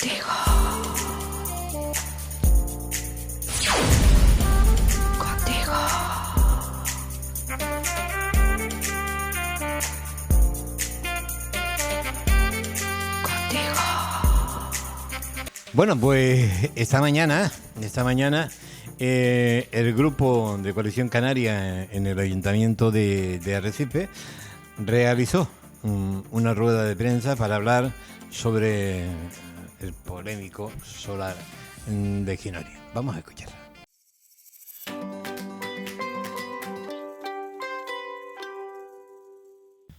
Contigo. Contigo. Contigo. Bueno, pues esta mañana el grupo de Coalición Canaria en el Ayuntamiento de Arrecife realizó una rueda de prensa para hablar sobre el polémico solar de Ginori. Vamos a escuchar.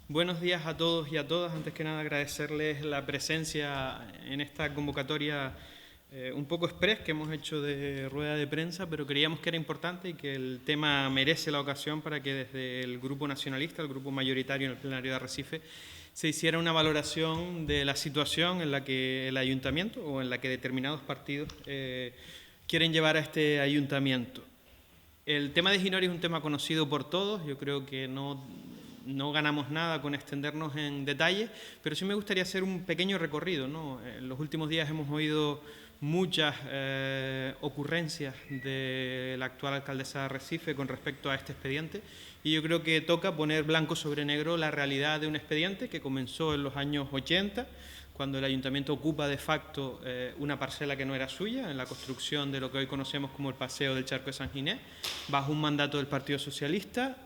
Buenos días a todos y a todas. Antes que nada agradecerles la presencia en esta convocatoria un poco express que hemos hecho de rueda de prensa, pero creíamos que era importante y que el tema merece la ocasión para que desde el grupo nacionalista, el grupo mayoritario en el plenario de Arrecife, se hiciera una valoración de la situación en la que el ayuntamiento o en la que determinados partidos quieren llevar a este ayuntamiento. El tema de Ginori es un tema conocido por todos. Yo creo que no ganamos nada con extendernos en detalle, pero sí me gustaría hacer un pequeño recorrido, ¿no? En los últimos días hemos oído muchas ocurrencias de la actual alcaldesa de Arrecife con respecto a este expediente, y yo creo que toca poner blanco sobre negro la realidad de un expediente que comenzó en los años 80, cuando el ayuntamiento ocupa de facto una parcela que no era suya, en la construcción de lo que hoy conocemos como el Paseo del Charco de San Ginés, bajo un mandato del Partido Socialista.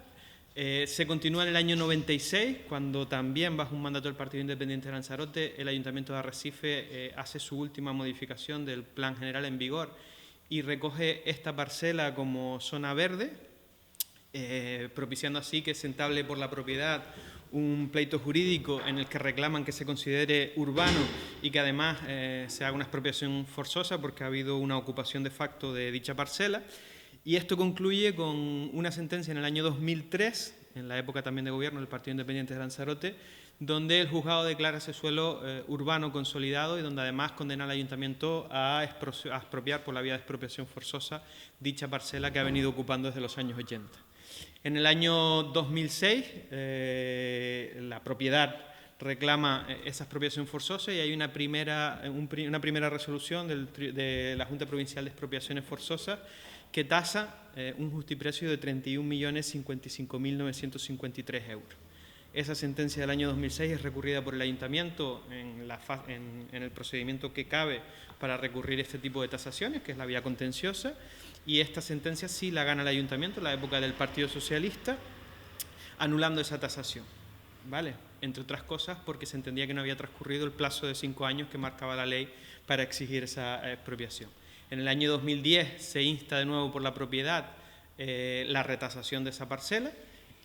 Se continúa en el año 96, cuando también bajo un mandato del Partido Independiente de Lanzarote, el Ayuntamiento de Arrecife hace su última modificación del Plan General en vigor y recoge esta parcela como zona verde, propiciando así que se entable por la propiedad un pleito jurídico en el que reclaman que se considere urbano y que además se haga una expropiación forzosa porque ha habido una ocupación de facto de dicha parcela. Y esto concluye con una sentencia en el año 2003, en la época también de gobierno del Partido Independiente de Lanzarote, donde el juzgado declara ese suelo urbano consolidado y donde además condena al ayuntamiento a expropiar por la vía de expropiación forzosa dicha parcela que ha venido ocupando desde los años 80. En el año 2006, la propiedad reclama esa expropiación forzosa y hay una primera resolución de la Junta Provincial de Expropiaciones Forzosas que tasa un justiprecio de 31.055.953 euros. Esa sentencia del año 2006 es recurrida por el Ayuntamiento en el procedimiento que cabe para recurrir este tipo de tasaciones, que es la vía contenciosa, y esta sentencia sí la gana el Ayuntamiento en la época del Partido Socialista, anulando esa tasación, ¿vale? Entre otras cosas porque se entendía que no había transcurrido el plazo de 5 años que marcaba la ley para exigir esa expropiación. En el año 2010 se insta de nuevo por la propiedad la retasación de esa parcela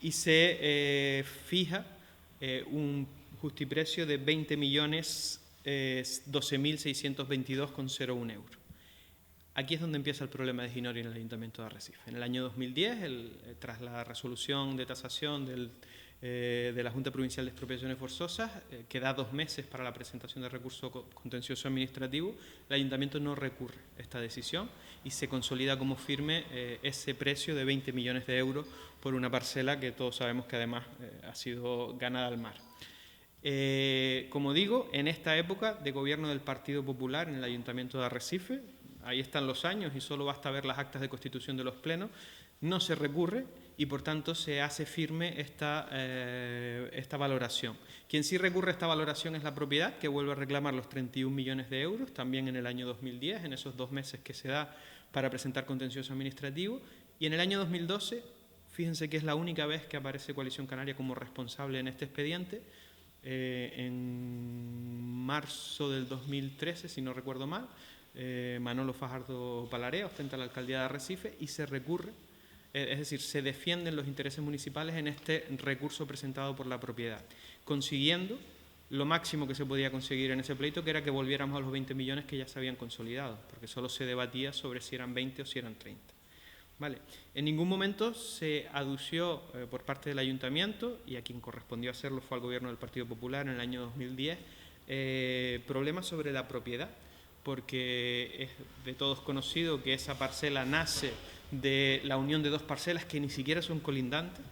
y se fija un justiprecio de 20.012.622,01 euros. Aquí es donde empieza el problema de Ginori en el Ayuntamiento de Arrecife. En el año 2010, tras la resolución de tasación de la Junta Provincial de Expropiaciones Forzosas, que da 2 meses para la presentación de recurso contencioso administrativo, el Ayuntamiento no recurre a esta decisión y se consolida como firme ese precio de 20 millones de euros por una parcela que todos sabemos que además ha sido ganada al mar. Como digo, en esta época de gobierno del Partido Popular en el Ayuntamiento de Arrecife, ahí están los años y solo basta ver las actas de constitución de los plenos, no se recurre y por tanto se hace firme esta valoración. Quien sí recurre a esta valoración es la propiedad, que vuelve a reclamar los 31 millones de euros, también en el año 2010, en esos 2 meses que se da para presentar contencioso administrativo, y en el año 2012, fíjense que es la única vez que aparece Coalición Canaria como responsable en este expediente, en marzo del 2013, si no recuerdo mal, Manolo Fajardo Palarea ostenta la alcaldía de Arrecife y se recurre, es decir, se defienden los intereses municipales en este recurso presentado por la propiedad, consiguiendo lo máximo que se podía conseguir en ese pleito, que era que volviéramos a los 20 millones que ya se habían consolidado, porque solo se debatía sobre si eran 20 o si eran 30. ¿Vale? En ningún momento se adució por parte del Ayuntamiento, y a quien correspondió hacerlo fue al Gobierno del Partido Popular en el año 2010, problemas sobre la propiedad, porque es de todos conocido que esa parcela nace de la unión de 2 parcelas que ni siquiera son colindantes,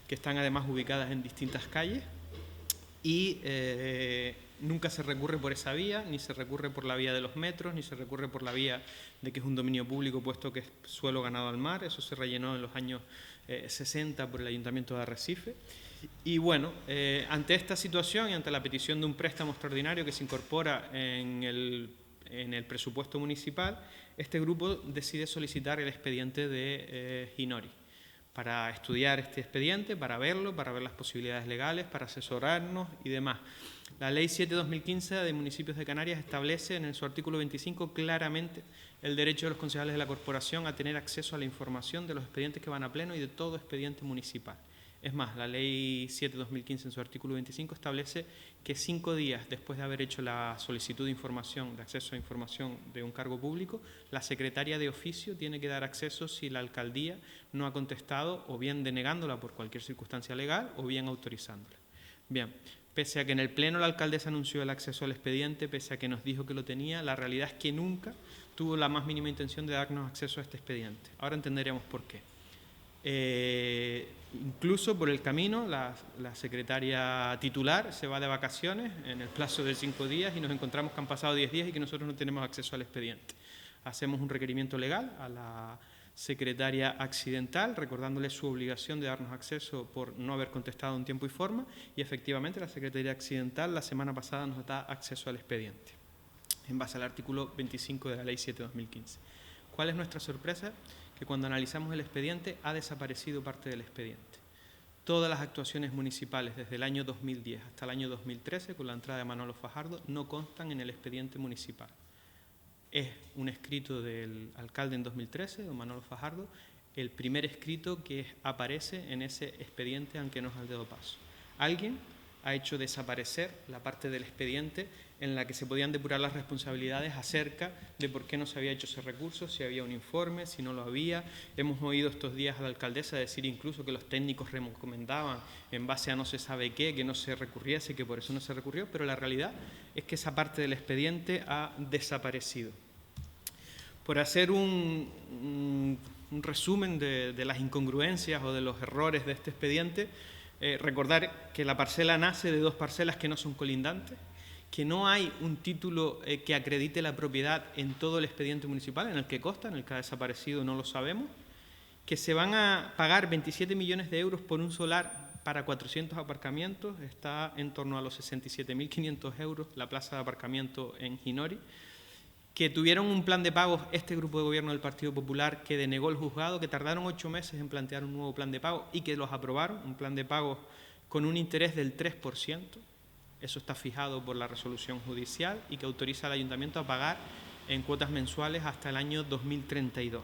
que están además ubicadas en distintas calles, y nunca se recurre por esa vía, ni se recurre por la vía de los metros, ni se recurre por la vía de que es un dominio público puesto que es suelo ganado al mar. Eso se rellenó en los años 60 por el Ayuntamiento de Arrecife. Y bueno, ante esta situación y ante la petición de un préstamo extraordinario que se incorpora en el presupuesto municipal, este grupo decide solicitar el expediente de Ginori para estudiar este expediente, para verlo, para ver las posibilidades legales, para asesorarnos y demás. La Ley 7/2015 de Municipios de Canarias establece en su artículo 25 claramente el derecho de los concejales de la corporación a tener acceso a la información de los expedientes que van a pleno y de todo expediente municipal. Es más, la Ley 7/2015 en su artículo 25 establece que 5 días después de haber hecho la solicitud de información, de acceso a información de un cargo público, la secretaria de oficio tiene que dar acceso si la alcaldía no ha contestado, o bien denegándola por cualquier circunstancia legal o bien autorizándola. Bien, pese a que en el pleno la alcaldesa anunció el acceso al expediente, pese a que nos dijo que lo tenía, la realidad es que nunca tuvo la más mínima intención de darnos acceso a este expediente. Ahora entenderemos por qué. Incluso por el camino la secretaria titular se va de vacaciones en el plazo de 5 días y nos encontramos que han pasado 10 días y que nosotros no tenemos acceso al expediente. Hacemos un requerimiento legal a la secretaria accidental recordándole su obligación de darnos acceso por no haber contestado en tiempo y forma, y efectivamente la secretaria accidental la semana pasada nos da acceso al expediente en base al artículo 25 de la Ley 7/2015. ¿Cuál es nuestra sorpresa? Que cuando analizamos el expediente ha desaparecido parte del expediente. Todas las actuaciones municipales desde el año 2010 hasta el año 2013, con la entrada de Manolo Fajardo, no constan en el expediente municipal. Es un escrito del alcalde en 2013, don Manolo Fajardo, el primer escrito que aparece en ese expediente aunque no es al dedo paso. Alguien ha hecho desaparecer la parte del expediente en la que se podían depurar las responsabilidades acerca de por qué no se había hecho ese recurso, si había un informe, si no lo había. Hemos oído estos días a la alcaldesa decir incluso que los técnicos recomendaban en base a no se sabe qué, que no se recurriese, que por eso no se recurrió, pero la realidad es que esa parte del expediente ha desaparecido. Por hacer un resumen de las incongruencias o de los errores de este expediente, recordar que la parcela nace de 2 parcelas que no son colindantes, que no hay un título que acredite la propiedad en todo el expediente municipal, en el que consta, en el que ha desaparecido no lo sabemos, que se van a pagar 27 millones de euros por un solar para 400 aparcamientos, está en torno a los 67.500 euros la plaza de aparcamiento en Ginori, que tuvieron un plan de pagos este grupo de gobierno del Partido Popular que denegó el juzgado, que tardaron 8 meses en plantear un nuevo plan de pagos y que los aprobaron, un plan de pagos con un interés del 3%, eso está fijado por la resolución judicial y que autoriza al ayuntamiento a pagar en cuotas mensuales hasta el año 2032.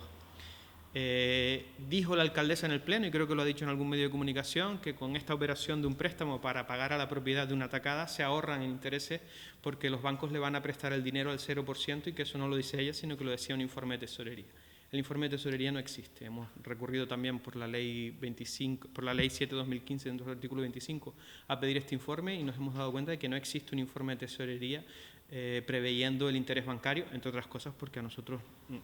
Dijo la alcaldesa en el pleno, y creo que lo ha dicho en algún medio de comunicación, que con esta operación de un préstamo para pagar a la propiedad de una atacada se ahorran en intereses porque los bancos le van a prestar el dinero al 0% y que eso no lo dice ella, sino que lo decía un informe de tesorería. El informe de tesorería no existe. Hemos recurrido también por la Ley 7/2015, dentro del artículo 25, a pedir este informe y nos hemos dado cuenta de que no existe un informe de tesorería preveyendo el interés bancario, entre otras cosas porque a nosotros,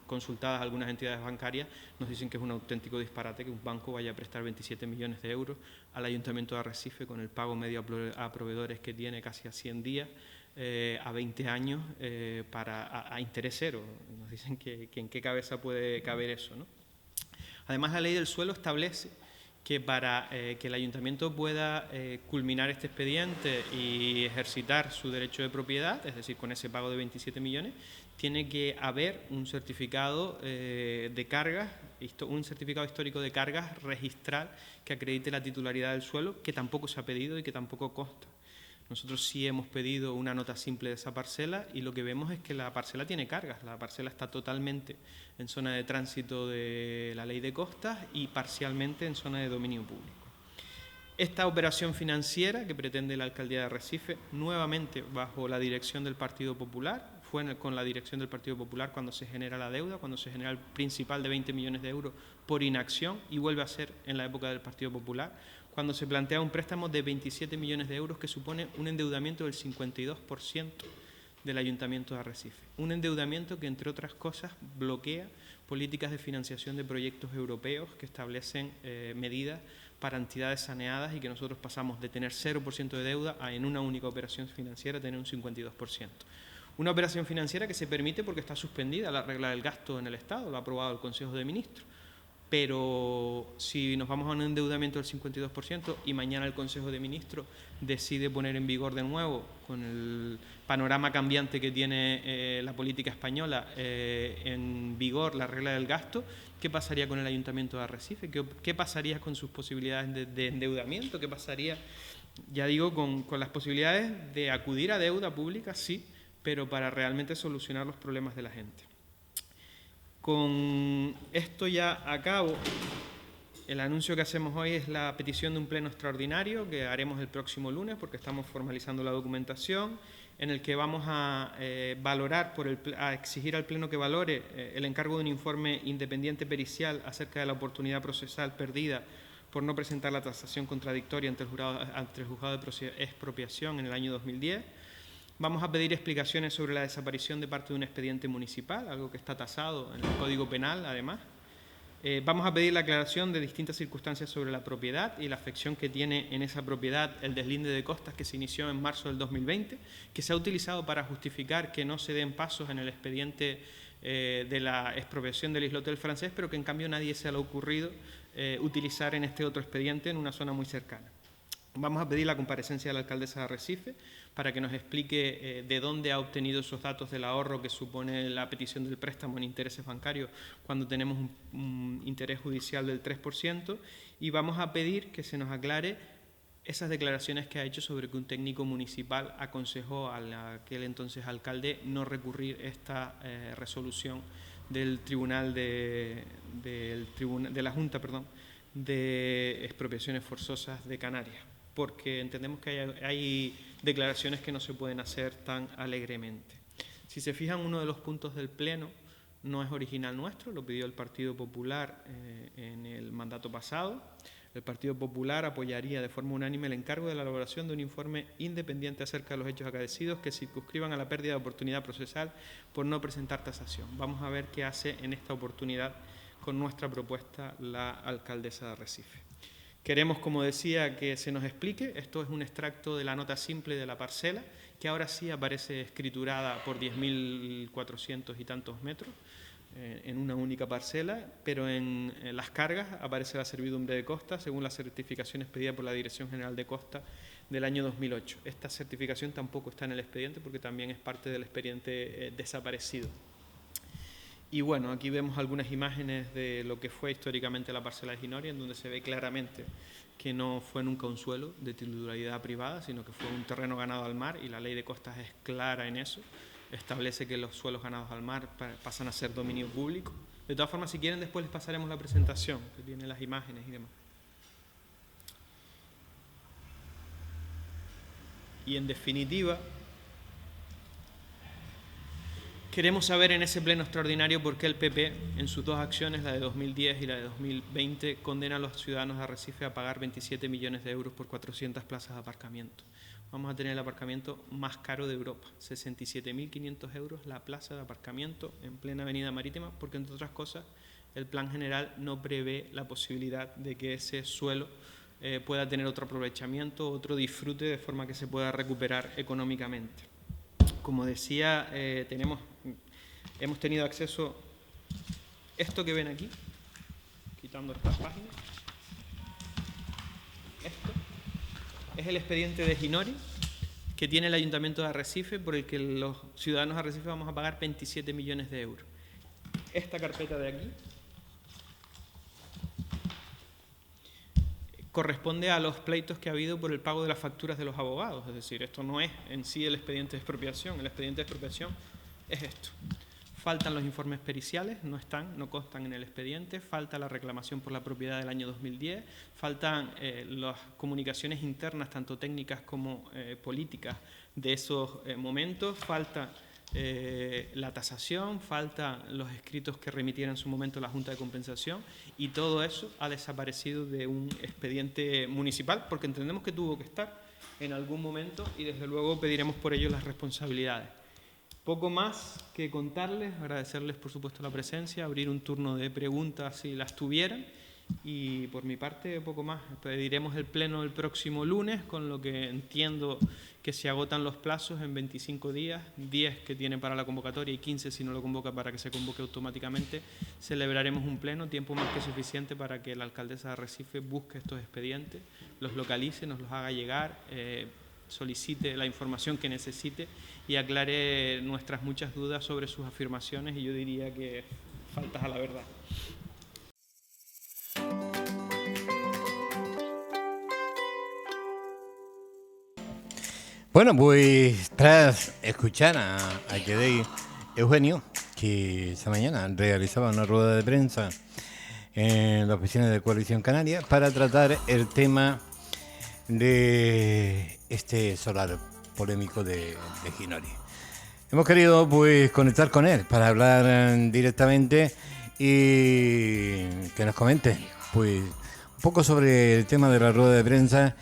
consultadas algunas entidades bancarias, nos dicen que es un auténtico disparate que un banco vaya a prestar 27 millones de euros al Ayuntamiento de Arrecife con el pago medio a proveedores que tiene casi a 100 días, a 20 años, a interés cero. Nos dicen que en qué cabeza puede caber eso, ¿no? Además, la ley del suelo establece que para que el ayuntamiento pueda culminar este expediente y ejercitar su derecho de propiedad, es decir, con ese pago de 27 millones, tiene que haber un certificado de cargas, un certificado histórico de cargas registral que acredite la titularidad del suelo, que tampoco se ha pedido y que tampoco consta. Nosotros sí hemos pedido una nota simple de esa parcela y lo que vemos es que la parcela tiene cargas. La parcela está totalmente en zona de tránsito de la Ley de Costas y parcialmente en zona de dominio público. Esta operación financiera que pretende la Alcaldía de Arrecife, nuevamente bajo la dirección del Partido Popular, fue con la dirección del Partido Popular cuando se genera la deuda, cuando se genera el principal de 20 millones de euros por inacción, y vuelve a ser en la época del Partido Popular, cuando se plantea un préstamo de 27 millones de euros que supone un endeudamiento del 52% del Ayuntamiento de Arrecife. Un endeudamiento que, entre otras cosas, bloquea políticas de financiación de proyectos europeos que establecen medidas para entidades saneadas y que nosotros pasamos de tener 0% de deuda a en una única operación financiera tener un 52%. Una operación financiera que se permite porque está suspendida la regla del gasto en el Estado, lo ha aprobado el Consejo de Ministros. Pero si nos vamos a un endeudamiento del 52% y mañana el Consejo de Ministros decide poner en vigor de nuevo, con el panorama cambiante que tiene la política española, en vigor la regla del gasto, ¿qué pasaría con el Ayuntamiento de Arrecife? ¿Qué pasaría con sus posibilidades de endeudamiento? ¿Qué pasaría, ya digo, con las posibilidades de acudir a deuda pública? Sí, pero para realmente solucionar los problemas de la gente. Con esto ya acabo. El anuncio que hacemos hoy es la petición de un pleno extraordinario que haremos el próximo lunes porque estamos formalizando la documentación, en el que vamos a valorar, a exigir al pleno que valore el encargo de un informe independiente pericial acerca de la oportunidad procesal perdida por no presentar la tasación contradictoria ante el juzgado de expropiación en el año 2010. Vamos a pedir explicaciones sobre la desaparición de parte de un expediente municipal, algo que está tasado en el Código Penal, además. Vamos a pedir la aclaración de distintas circunstancias sobre la propiedad y la afección que tiene en esa propiedad el deslinde de costas que se inició en marzo del 2020, que se ha utilizado para justificar que no se den pasos en el expediente de la expropiación del islotel francés, pero que en cambio nadie se le ha ocurrido utilizar en este otro expediente en una zona muy cercana. Vamos a pedir la comparecencia de la alcaldesa de Arrecife para que nos explique de dónde ha obtenido esos datos del ahorro que supone la petición del préstamo en intereses bancarios cuando tenemos un interés judicial del 3%, y vamos a pedir que se nos aclare esas declaraciones que ha hecho sobre que un técnico municipal aconsejó a aquel entonces alcalde no recurrir esta resolución del Tribunal de la Junta de Expropiaciones Forzosas de Canarias, porque entendemos que hay declaraciones que no se pueden hacer tan alegremente. Si se fijan, uno de los puntos del Pleno no es original nuestro, lo pidió el Partido Popular en el mandato pasado. El Partido Popular apoyaría de forma unánime el encargo de la elaboración de un informe independiente acerca de los hechos acaecidos que circunscriban a la pérdida de oportunidad procesal por no presentar tasación. Vamos a ver qué hace en esta oportunidad con nuestra propuesta la alcaldesa de Arrecife. Queremos, como decía, que se nos explique. Esto es un extracto de la nota simple de la parcela, que ahora sí aparece escriturada por 10.400 y tantos metros en una única parcela, pero en las cargas aparece la servidumbre de costa según las certificaciones pedidas por la Dirección General de Costa del año 2008. Esta certificación tampoco está en el expediente porque también es parte del expediente desaparecido. Y bueno, aquí vemos algunas imágenes de lo que fue históricamente la parcela de Ginoria, en donde se ve claramente que no fue nunca un suelo de titularidad privada, sino que fue un terreno ganado al mar, y la ley de costas es clara en eso. Establece que los suelos ganados al mar pasan a ser dominio público. De todas formas, si quieren, después les pasaremos la presentación, que tiene las imágenes y demás. Y en definitiva, queremos saber en ese pleno extraordinario por qué el PP, en sus dos acciones, la de 2010 y la de 2020, condena a los ciudadanos de Arrecife a pagar 27 millones de euros por 400 plazas de aparcamiento. Vamos a tener el aparcamiento más caro de Europa, 67.500 euros la plaza de aparcamiento en plena avenida marítima, porque entre otras cosas el plan general no prevé la posibilidad de que ese suelo pueda tener otro aprovechamiento, otro disfrute, de forma que se pueda recuperar económicamente. Como decía, hemos tenido acceso a esto que ven aquí, quitando estas páginas. Esto es el expediente de Ginori que tiene el Ayuntamiento de Arrecife, por el que los ciudadanos de Arrecife vamos a pagar 27 millones de euros. Esta carpeta de aquí corresponde a los pleitos que ha habido por el pago de las facturas de los abogados. Es decir, esto no es en sí el expediente de expropiación. El expediente de expropiación es esto. Faltan los informes periciales, no constan en el expediente, falta la reclamación por la propiedad del año 2010, faltan las comunicaciones internas, tanto técnicas como políticas, de esos momentos, falta la tasación, faltan los escritos que remitiera en su momento la Junta de Compensación, y todo eso ha desaparecido de un expediente municipal, porque entendemos que tuvo que estar en algún momento y desde luego pediremos por ello las responsabilidades. Poco más que contarles, agradecerles por supuesto la presencia, abrir un turno de preguntas si las tuvieran, Y por mi parte, poco más. Pediremos el pleno el próximo lunes, con lo que entiendo que se agotan los plazos en 25 días, 10 que tiene para la convocatoria y 15 si no lo convoca para que se convoque automáticamente. Celebraremos un pleno, tiempo más que suficiente para que la alcaldesa de Arrecife busque estos expedientes, los localice, nos los haga llegar, solicite la información que necesite y aclare nuestras muchas dudas sobre sus afirmaciones y yo diría que faltas a la verdad. Bueno, pues tras escuchar a Yadey Eugenio, que esta mañana realizaba una rueda de prensa en la oficina de Coalición Canaria para tratar el tema de este solar polémico de Ginori. Hemos querido pues conectar con él para hablar directamente y que nos comente pues un poco sobre el tema de la rueda de prensa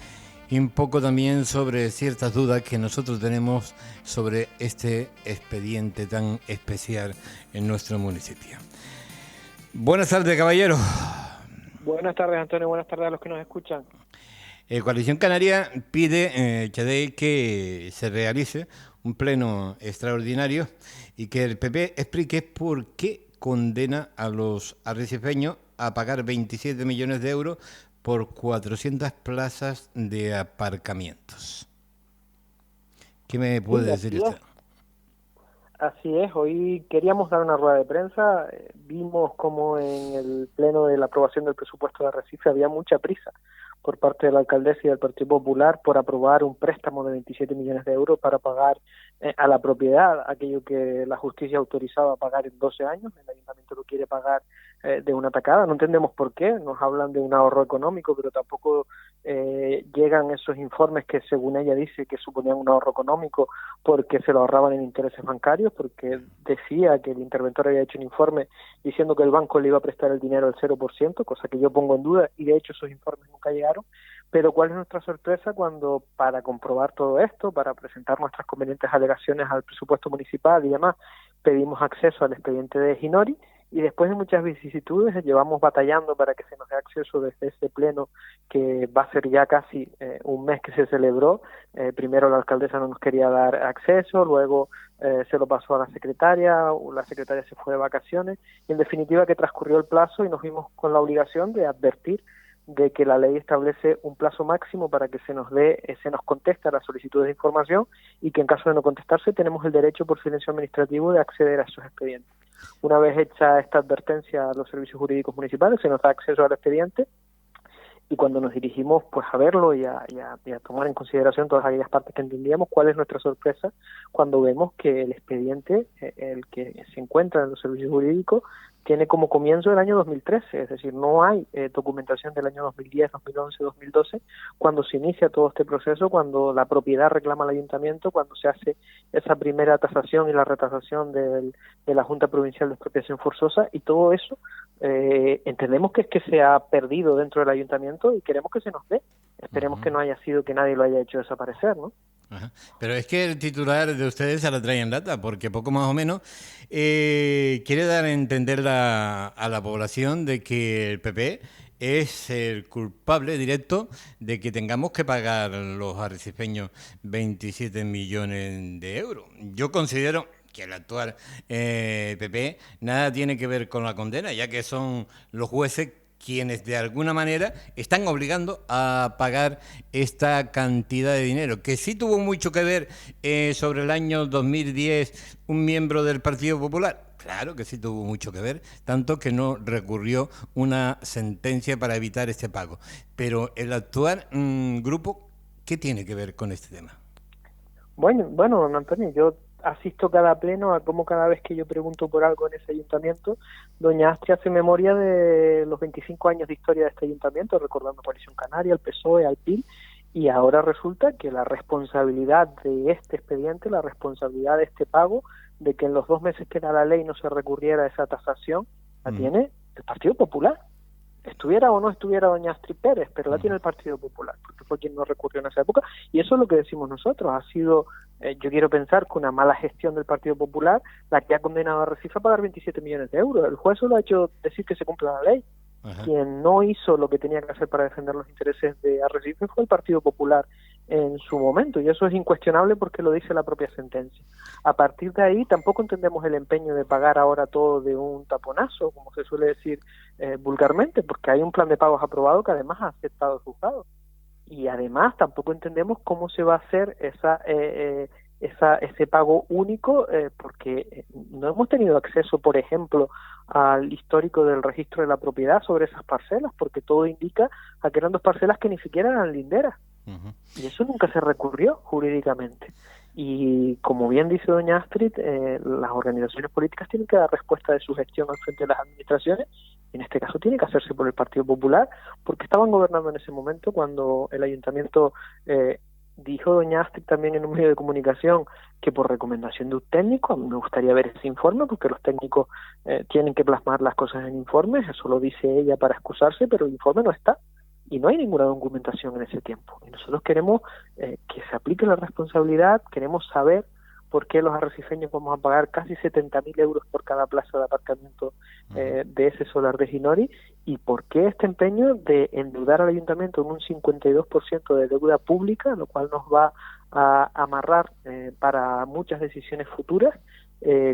y un poco también sobre ciertas dudas que nosotros tenemos sobre este expediente tan especial en nuestro municipio. Buenas tardes, caballero. Buenas tardes, Antonio. Buenas tardes a los que nos escuchan. Coalición Canaria pide que se realice un pleno extraordinario y que el PP explique por qué condena a los arrecifeños a pagar 27 millones de euros por 400 plazas de aparcamientos. ¿Qué me puede decir usted? Así es, hoy queríamos dar una rueda de prensa, vimos como en el pleno de la aprobación del presupuesto de Arrecife había mucha prisa por parte de la alcaldesa y del Partido Popular por aprobar un préstamo de 27 millones de euros para pagar a la propiedad aquello que la justicia autorizaba a pagar en 12 años, el ayuntamiento lo quiere pagar de una tacada, no entendemos por qué, nos hablan de un ahorro económico, pero tampoco llegan esos informes que según ella dice que suponían un ahorro económico porque se lo ahorraban en intereses bancarios, porque decía que el interventor había hecho un informe diciendo que el banco le iba a prestar el dinero al 0%, cosa que yo pongo en duda y de hecho esos informes nunca llegaron. Pero ¿cuál es nuestra sorpresa cuando para comprobar todo esto, para presentar nuestras convenientes alegaciones al presupuesto municipal y demás, pedimos acceso al expediente de Ginori y después de muchas vicisitudes llevamos batallando para que se nos dé acceso desde ese pleno que va a ser ya casi un mes que se celebró. Primero la alcaldesa no nos quería dar acceso, luego se lo pasó a la secretaria se fue de vacaciones y en definitiva que transcurrió el plazo y nos vimos con la obligación de advertir de que la ley establece un plazo máximo para que se nos conteste a las solicitudes de información y que en caso de no contestarse tenemos el derecho por silencio administrativo de acceder a esos expedientes. Una vez hecha esta advertencia a los servicios jurídicos municipales se nos da acceso al expediente y cuando nos dirigimos pues a verlo y a tomar en consideración todas aquellas partes que entendíamos, cuál es nuestra sorpresa cuando vemos que el expediente, el que se encuentra en los servicios jurídicos, tiene como comienzo el año 2013, es decir, no hay documentación del año 2010, 2011, 2012, cuando se inicia todo este proceso, cuando la propiedad reclama al ayuntamiento, cuando se hace esa primera tasación y la retasación de la Junta Provincial de Expropiación Forzosa, y todo eso entendemos que es que se ha perdido dentro del ayuntamiento y queremos que se nos dé. Esperemos que no haya sido que nadie lo haya hecho desaparecer, ¿no? Ajá. Pero es que el titular de ustedes se la trae en lata, porque poco más o menos quiere dar a entender a la población de que el PP es el culpable directo de que tengamos que pagar los arrecifeños 27 millones de euros. Yo considero que el actual PP nada tiene que ver con la condena, ya que son los jueces quienes de alguna manera están obligando a pagar esta cantidad de dinero, que sí tuvo mucho que ver sobre el año 2010 un miembro del Partido Popular. Claro que sí tuvo mucho que ver, tanto que no recurrió una sentencia para evitar este pago. Pero el actual grupo, ¿qué tiene que ver con este tema? Bueno, don Antonio, yo asisto cada pleno a cómo cada vez que yo pregunto por algo en ese ayuntamiento, doña Astria hace memoria de los 25 años de historia de este ayuntamiento, recordando Coalición Canaria, el PSOE, al PIL, y ahora resulta que la responsabilidad de este expediente, la responsabilidad de este pago, de que en los 2 meses que era la ley no se recurriera a esa tasación, la tiene el Partido Popular. Estuviera o no estuviera doña Astrid Pérez, pero la tiene el Partido Popular, porque fue quien no recurrió en esa época, y eso es lo que decimos nosotros, ha sido, yo quiero pensar que una mala gestión del Partido Popular la que ha condenado a Arrecife a pagar 27 millones de euros, el juez solo ha hecho decir que se cumpla la ley, Ajá. Quien no hizo lo que tenía que hacer para defender los intereses de Arrecife fue el Partido Popular en su momento, y eso es incuestionable porque lo dice la propia sentencia. A partir de ahí tampoco entendemos el empeño de pagar ahora todo de un taponazo, como se suele decir vulgarmente, porque hay un plan de pagos aprobado que además ha aceptado el juzgado. Y además tampoco entendemos cómo se va a hacer ese pago único, porque no hemos tenido acceso, por ejemplo, al histórico del registro de la propiedad sobre esas parcelas, porque todo indica a que eran 2 parcelas que ni siquiera eran linderas. Ujú. Y eso nunca se recurrió jurídicamente. Y como bien dice doña Astrid, las organizaciones políticas tienen que dar respuesta de su gestión al frente de las administraciones, y en este caso tiene que hacerse por el Partido Popular, porque estaban gobernando en ese momento cuando el ayuntamiento, dijo doña Astrid también en un medio de comunicación, que por recomendación de un técnico. A mí me gustaría ver ese informe, porque los técnicos tienen que plasmar las cosas en informes, eso lo dice ella para excusarse, pero el informe no está. Y no hay ninguna documentación en ese tiempo. Y nosotros queremos que se aplique la responsabilidad, queremos saber por qué los arrecifeños vamos a pagar casi 70.000 euros por cada plaza de aparcamiento de ese solar de Ginori, y por qué este empeño de endeudar al ayuntamiento en un 52% de deuda pública, lo cual nos va a amarrar para muchas decisiones futuras,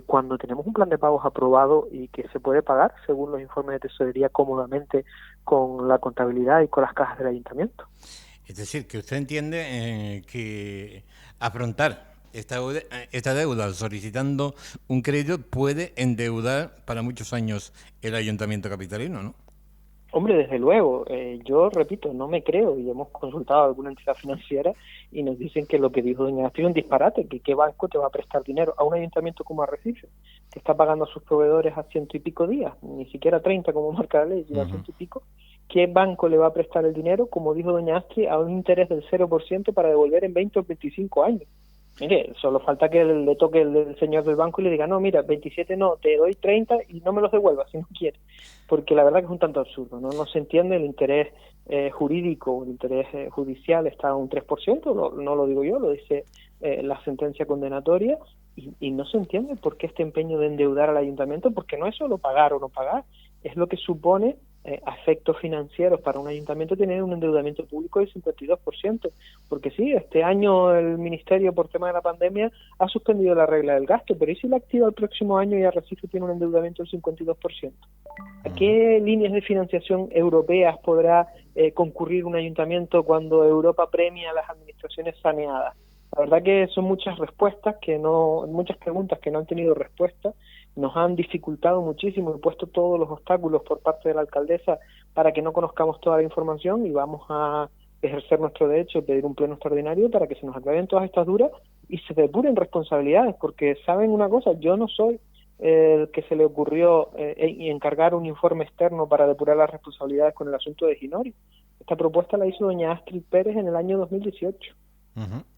cuando tenemos un plan de pagos aprobado y que se puede pagar, según los informes de tesorería, cómodamente con la contabilidad y con las cajas del ayuntamiento. Es decir, que usted entiende que afrontar esta deuda solicitando un crédito puede endeudar para muchos años el ayuntamiento capitalino, ¿no? Hombre, desde luego, yo repito, no me creo, y hemos consultado a alguna entidad financiera y nos dicen que lo que dijo doña Astrid es un disparate, que qué banco te va a prestar dinero a un ayuntamiento como Arrecife, que está pagando a sus proveedores a 100 y pico días, ni siquiera 30 como marca la ley, sino a 100 y pico. ¿Qué banco le va a prestar el dinero, como dijo doña Astrid, a un interés del 0% para devolver en 20 o 25 años? Mire, solo falta que le toque el señor del banco y le diga, no, mira, 27 no, te doy 30 y no me los devuelvas si no quieres. Porque la verdad que es un tanto absurdo, no se entiende. El interés jurídico, el interés judicial está a un 3%, no lo digo yo, lo dice la sentencia condenatoria, y no se entiende por qué este empeño de endeudar al ayuntamiento, porque no es solo pagar o no pagar, es lo que supone a efectos financieros para un ayuntamiento tener un endeudamiento público del 52%, porque sí, este año el Ministerio, por tema de la pandemia, ha suspendido la regla del gasto, pero ¿y si la activa el próximo año y Arrecife tiene un endeudamiento del 52%? ¿A qué líneas de financiación europeas podrá concurrir un ayuntamiento cuando Europa premia a las administraciones saneadas? La verdad que son muchas muchas preguntas que no han tenido respuesta. Nos han dificultado muchísimo y puesto todos los obstáculos por parte de la alcaldesa para que no conozcamos toda la información, y vamos a ejercer nuestro derecho de pedir un pleno extraordinario para que se nos aclaren todas estas dudas y se depuren responsabilidades, porque saben una cosa, yo no soy el que se le ocurrió encargar un informe externo para depurar las responsabilidades con el asunto de Ginori. Esta propuesta la hizo doña Astrid Pérez en el año 2018.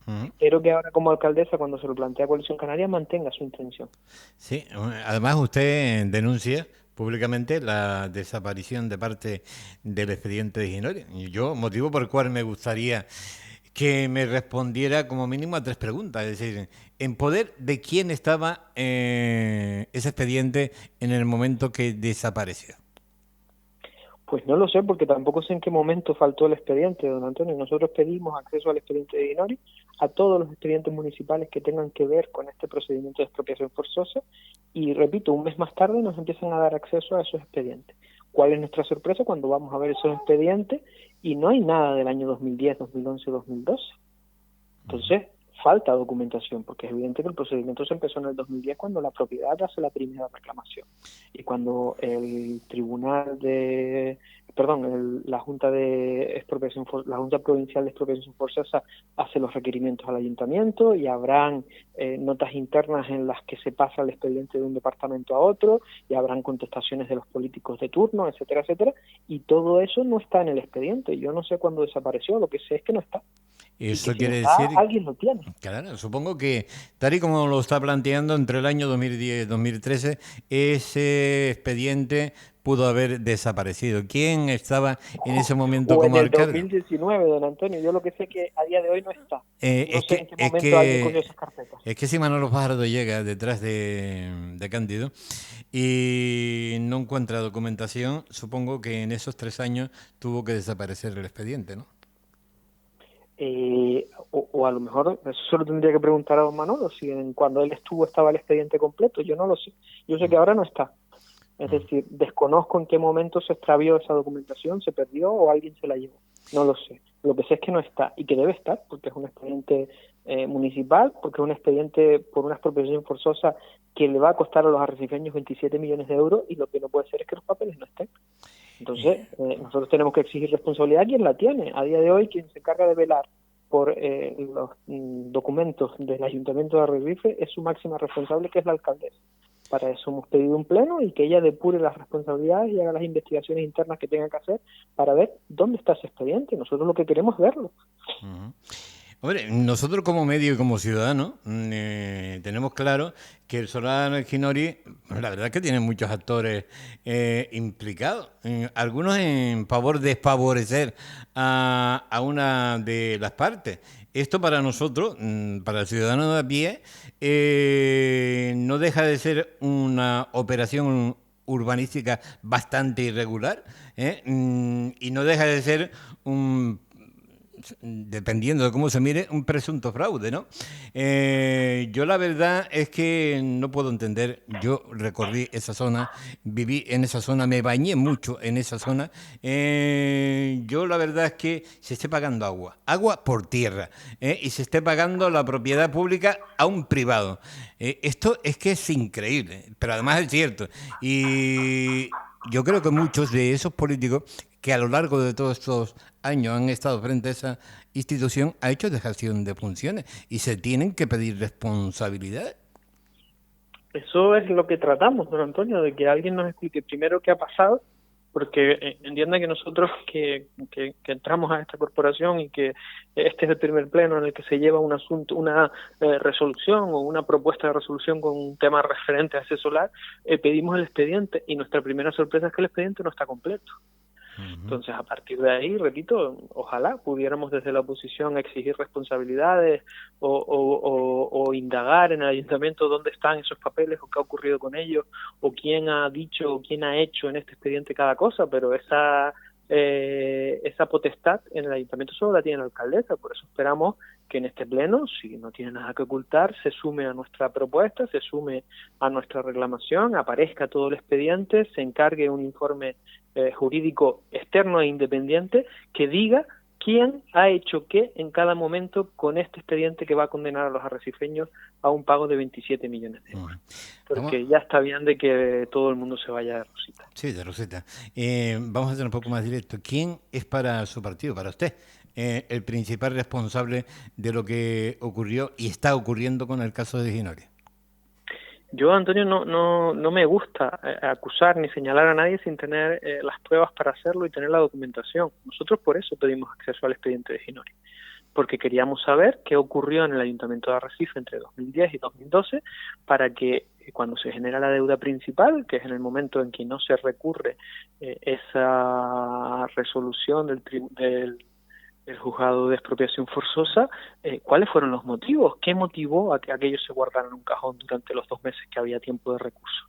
Espero que ahora, como alcaldesa, cuando se lo plantea Coalición Canaria, mantenga su intención. Sí, además usted denuncia públicamente la desaparición de parte del expediente de Ginori. Y yo, motivo por el cual me gustaría que me respondiera como mínimo a 3 preguntas. Es decir, ¿en poder de quién estaba ese expediente en el momento que desapareció? Pues no lo sé, porque tampoco sé en qué momento faltó el expediente, don Antonio. Nosotros pedimos acceso al expediente de Ginori, a todos los expedientes municipales que tengan que ver con este procedimiento de expropiación forzosa, y repito, un mes más tarde nos empiezan a dar acceso a esos expedientes. ¿Cuál es nuestra sorpresa cuando vamos a ver esos expedientes y no hay nada del año 2010, 2011, 2012? Entonces, falta documentación, porque es evidente que el procedimiento se empezó en el 2010 cuando la propiedad hace la primera reclamación, y cuando el tribunal la Junta de Expropiación, la Junta Provincial de Expropiación Forzosa hace los requerimientos al ayuntamiento, y habrán notas internas en las que se pasa el expediente de un departamento a otro, y habrán contestaciones de los políticos de turno, etcétera, etcétera, y todo eso no está en el expediente. Yo no sé cuándo desapareció, lo que sé es que no está. Eso si quiere no está, decir, alguien lo tiene. claro, supongo que tal y como lo está planteando, entre el año 2010 y 2013, ese expediente pudo haber desaparecido. ¿Quién estaba en ese momento como alcalde? En el 2019, don Antonio, yo lo que sé es que a día de hoy no está. No sé en qué momento alguien cogió esas carpetas. Es que si Manolo Fajardo llega detrás de Cándido y no encuentra documentación, supongo que en esos 3 años tuvo que desaparecer el expediente, ¿no? O a lo mejor eso solo tendría que preguntar a don Manolo si cuando él estuvo estaba el expediente completo. Yo no lo sé. Yo sé que ahora no está. Es decir, desconozco en qué momento se extravió esa documentación, se perdió o alguien se la llevó. No lo sé. Lo que sé es que no está y que debe estar porque es un expediente municipal, porque es un expediente por una expropiación forzosa que le va a costar a los arrecifeños 27 millones de euros y lo que no puede ser es que los papeles no estén. Entonces, nosotros tenemos que exigir responsabilidad a quien la tiene. A día de hoy, quien se encarga de velar por los documentos del Ayuntamiento de Arrecife es su máxima responsable, que es la alcaldesa. Para eso hemos pedido un pleno y que ella depure las responsabilidades y haga las investigaciones internas que tenga que hacer para ver dónde está ese expediente. Nosotros lo que queremos es verlo. Uh-huh. Hombre, nosotros como medio y como ciudadanos tenemos claro que el solar Ginori, la verdad es que tiene muchos actores implicados, algunos en favor de favorecer a una de las partes. Esto para nosotros, para el ciudadano de a pie, no deja de ser una operación urbanística bastante irregular, y no deja de ser dependiendo de cómo se mire, un presunto fraude, ¿no? Yo la verdad es que no puedo entender. Yo recorrí esa zona, viví en esa zona, me bañé mucho en esa zona. Yo la verdad es que se esté pagando agua por tierra, y se esté pagando la propiedad pública a un privado. Esto es que es increíble, pero además es cierto. Y yo creo que muchos de esos políticos que a lo largo de todos estos años han estado frente a esa institución ha hecho dejación de funciones y se tienen que pedir responsabilidades. Eso es lo que tratamos, don Antonio, de que alguien nos explique primero qué ha pasado, porque entienda que nosotros que entramos a esta corporación y que este es el primer pleno en el que se lleva un asunto, una resolución o una propuesta de resolución con un tema referente a ese solar, pedimos el expediente y nuestra primera sorpresa es que el expediente no está completo. Entonces, a partir de ahí, repito, ojalá pudiéramos desde la oposición exigir responsabilidades o indagar en el ayuntamiento dónde están esos papeles o qué ha ocurrido con ellos o quién ha dicho o quién ha hecho en este expediente cada cosa, pero esa potestad en el ayuntamiento solo la tiene la alcaldesa. Por eso esperamos que en este pleno, si no tiene nada que ocultar, se sume a nuestra propuesta, se sume a nuestra reclamación, aparezca todo el expediente, se encargue un informe jurídico externo e independiente que diga quién ha hecho qué en cada momento con este expediente que va a condenar a los arrecifeños a un pago de 27 millones de euros. Porque ya está bien de que todo el mundo se vaya de Rosita. Sí, de Rosita. Vamos a ser un poco más directo. ¿Quién es para su partido, para usted, el principal responsable de lo que ocurrió y está ocurriendo con el caso de Ginori? Yo, Antonio, no me gusta acusar ni señalar a nadie sin tener las pruebas para hacerlo y tener la documentación. Nosotros por eso pedimos acceso al expediente de Ginori, porque queríamos saber qué ocurrió en el Ayuntamiento de Arrecife entre 2010 y 2012 para que cuando se genera la deuda principal, que es en el momento en que no se recurre esa resolución del juzgado de expropiación forzosa, ¿cuáles fueron los motivos? ¿Qué motivó a que aquellos se guardaran en un cajón durante los 2 meses que había tiempo de recurso?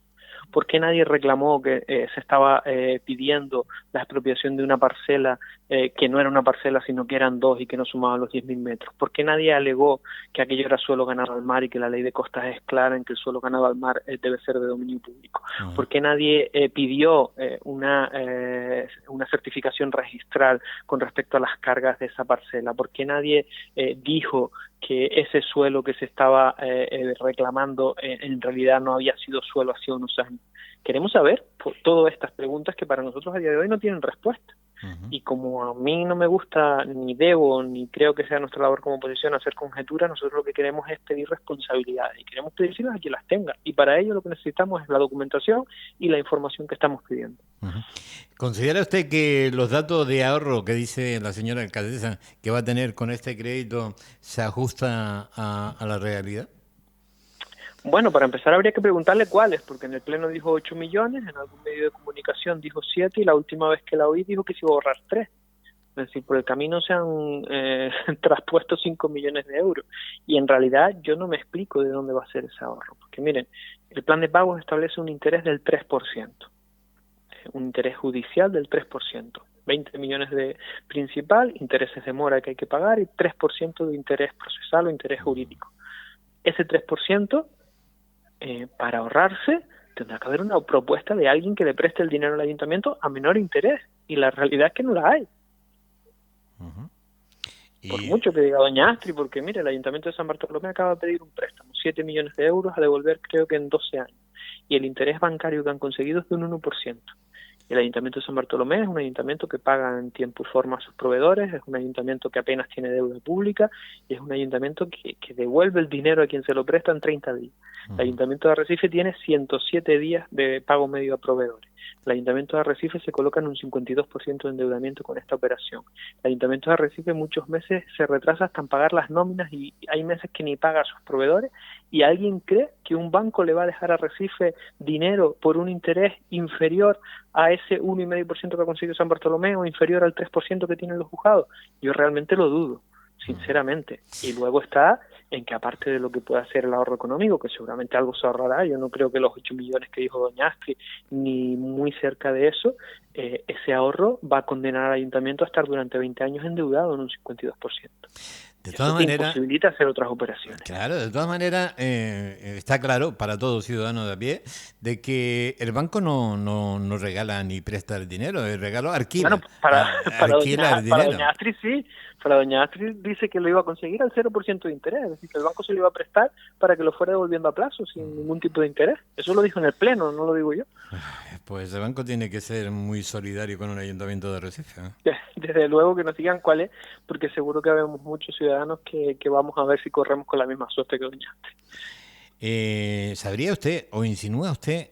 ¿Por qué nadie reclamó que se estaba pidiendo la expropiación de una parcela que no era una parcela, sino que eran 2 y que no sumaban los 10.000 metros? ¿Por qué nadie alegó que aquello era suelo ganado al mar y que la ley de costas es clara en que el suelo ganado al mar debe ser de dominio público? ¿Por qué nadie pidió una certificación registral con respecto a las cargas de esa parcela? ¿Por qué nadie dijo que ese suelo que se estaba reclamando en realidad no había sido suelo hace unos años? Queremos saber todas estas preguntas que para nosotros a día de hoy no tienen respuesta. Y como a mí no me gusta, ni debo, ni creo que sea nuestra labor como oposición hacer conjeturas, nosotros lo que queremos es pedir responsabilidades y queremos pedírselas a quien las tenga. Y para ello lo que necesitamos es la documentación y la información que estamos pidiendo. ¿Considera usted que los datos de ahorro que dice la señora alcaldesa que va a tener con este crédito se ajusta a la realidad? Bueno, para empezar habría que preguntarle cuáles, porque en el pleno dijo 8 millones, en algún medio de comunicación dijo 7 y la última vez que la oí dijo que se iba a ahorrar 3. Es decir, por el camino se han traspuesto 5 millones de euros y en realidad yo no me explico de dónde va a ser ese ahorro. Porque miren, El plan de pagos establece un interés del 3%, un interés judicial del 3%. 20 millones de principal, intereses de mora que hay que pagar y 3% de interés procesal o interés jurídico. Ese 3%, para ahorrarse, tendrá que haber una propuesta de alguien que le preste el dinero al ayuntamiento a menor interés, y la realidad es que no la hay. Ujú. Por Y mucho que diga doña Astrid, porque mire, el Ayuntamiento de San Bartolomé acaba de pedir un préstamo, 7 millones de euros a devolver creo que en 12 años, y el interés bancario que han conseguido es de un 1%. El Ayuntamiento de San Bartolomé es un ayuntamiento que paga en tiempo y forma a sus proveedores, es un ayuntamiento que apenas tiene deuda pública y es un ayuntamiento que devuelve el dinero a quien se lo presta en 30 días. El Ayuntamiento de Arrecife tiene 107 días de pago medio a proveedores. El Ayuntamiento de Arrecife se coloca en un 52% de endeudamiento con esta operación. El Ayuntamiento de Arrecife muchos meses se retrasa hasta en pagar las nóminas y hay meses que ni paga a sus proveedores, y alguien cree que un banco le va a dejar a Arrecife dinero por un interés inferior a ese 1,5% que ha conseguido San Bartolomé o inferior al 3% que tienen los juzgados. Yo realmente lo dudo, sinceramente. Y luego está en que, aparte de lo que pueda ser el ahorro económico, que seguramente algo se ahorrará, yo no creo que los 8 millones que dijo doña Astrid, ni muy cerca de eso, ese ahorro va a condenar al ayuntamiento a estar durante 20 años endeudado en un 52%. de Eso todas te maneras, imposibilita hacer otras operaciones. claro, de todas maneras, está claro para todo ciudadano de a pie de que el banco no regala ni presta el dinero, el regalo Bueno, alquila, para el dinero. doña Astrid sí, para doña Astrid dice que lo iba a conseguir al 0% de interés, es decir, que el banco se lo iba a prestar para que lo fuera devolviendo a plazo sin ningún tipo de interés. Eso lo dijo en el pleno, no lo digo yo. Pues el banco tiene que ser muy solidario con un ayuntamiento de Recife, ¿eh? Desde luego que nos digan cuál es, porque seguro que habemos muchos ciudadanos que vamos a ver si corremos con la misma suerte que doña Astrid. ¿Sabría usted o insinúa usted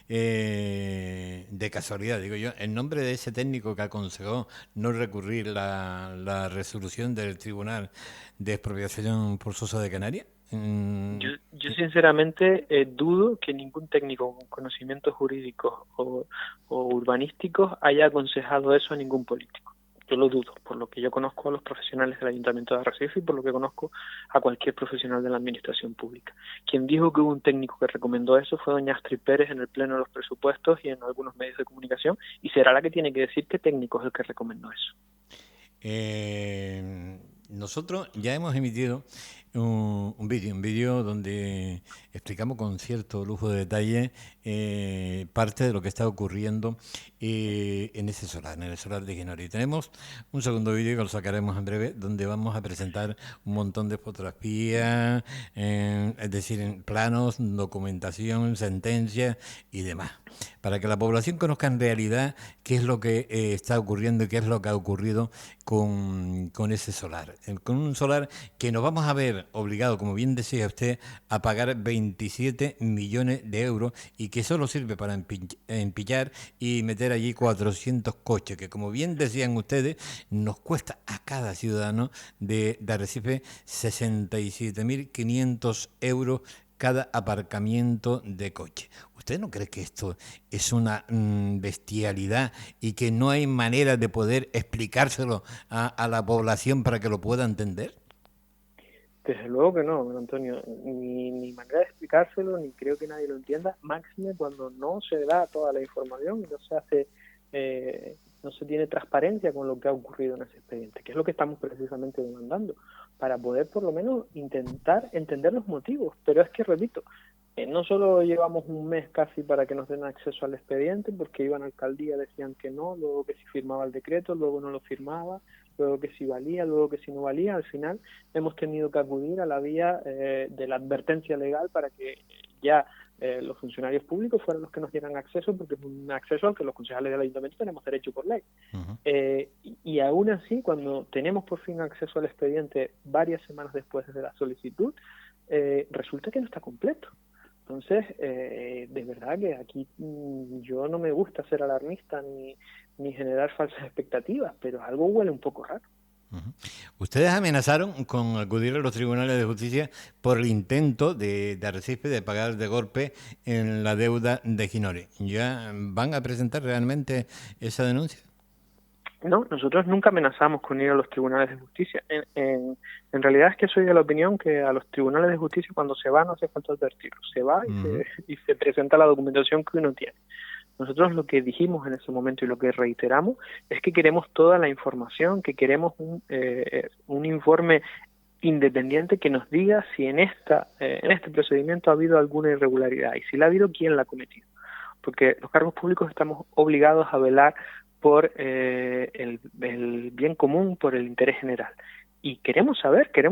de casualidad, digo yo, el nombre de ese técnico que aconsejó no recurrir la resolución del Tribunal de Expropiación Forzosa de Canarias? Yo sinceramente dudo que ningún técnico con conocimientos jurídicos o urbanísticos haya aconsejado eso a ningún político. Yo lo dudo, por lo que yo conozco a los profesionales del Ayuntamiento de Arrecife y por lo que conozco a cualquier profesional de la administración pública. Quien dijo que hubo un técnico que recomendó eso fue doña Astrid Pérez en el Pleno de los Presupuestos y en algunos medios de comunicación, y será la que tiene que decir qué técnico es el que recomendó eso. Nosotros ya hemos emitido un vídeo donde explicamos con cierto lujo de detalle parte de lo que está ocurriendo en ese solar, en el solar de Ginori. Tenemos un segundo vídeo que lo sacaremos en breve, donde vamos a presentar un montón de fotografías, es decir, en planos, documentación, sentencias y demás, para que la población conozca en realidad qué es lo que está ocurriendo y qué es lo que ha ocurrido con ese solar. Con un solar que nos vamos a ver obligado, como bien decía usted, a pagar 27 millones de euros y que solo sirve para empillar y meter allí 400 coches, que como bien decían ustedes, nos cuesta a cada ciudadano de Arrecife 67.500 euros cada aparcamiento de coche. ¿Usted no cree que esto es una bestialidad y que no hay manera de poder explicárselo a la población para que lo pueda entender? Desde luego que no, don Antonio, ni manera de explicárselo, ni creo que nadie lo entienda, máxime cuando no se da toda la información y no se hace, no se tiene transparencia con lo que ha ocurrido en ese expediente, que es lo que estamos precisamente demandando, para poder por lo menos intentar entender los motivos. Pero es que, repito, no solo llevamos un mes casi para que nos den acceso al expediente, porque iban a alcaldía, decían que no, luego que si firmaba el decreto, luego no lo firmaba, luego que si valía, luego que si no valía. Al final hemos tenido que acudir a la vía de la advertencia legal para que ya los funcionarios públicos fueran los que nos dieran acceso, porque es un acceso al que los concejales del ayuntamiento tenemos derecho por ley. Uh-huh. Y aún así, cuando tenemos por fin acceso al expediente varias semanas después de la solicitud, resulta que no está completo. Entonces, de verdad que aquí yo no me gusta ser alarmista ni generar falsas expectativas, pero algo huele un poco raro. Uh-huh. Ustedes amenazaron con acudir a los tribunales de justicia por el intento de Arrecife de pagar de golpe en la deuda de Ginori. ¿Ya van a presentar realmente esa denuncia? No, nosotros nunca amenazamos con ir a los tribunales de justicia. En realidad es que soy de la opinión que a los tribunales de justicia cuando se va no hace falta advertirlo. Se va y se presenta la documentación que uno tiene. Nosotros lo que dijimos en ese momento y lo que reiteramos es que queremos toda la información, que queremos un informe independiente que nos diga si en este procedimiento ha habido alguna irregularidad y si la ha habido, quién la ha cometido. Porque los cargos públicos estamos obligados a velar por el bien común, por el interés general. Y queremos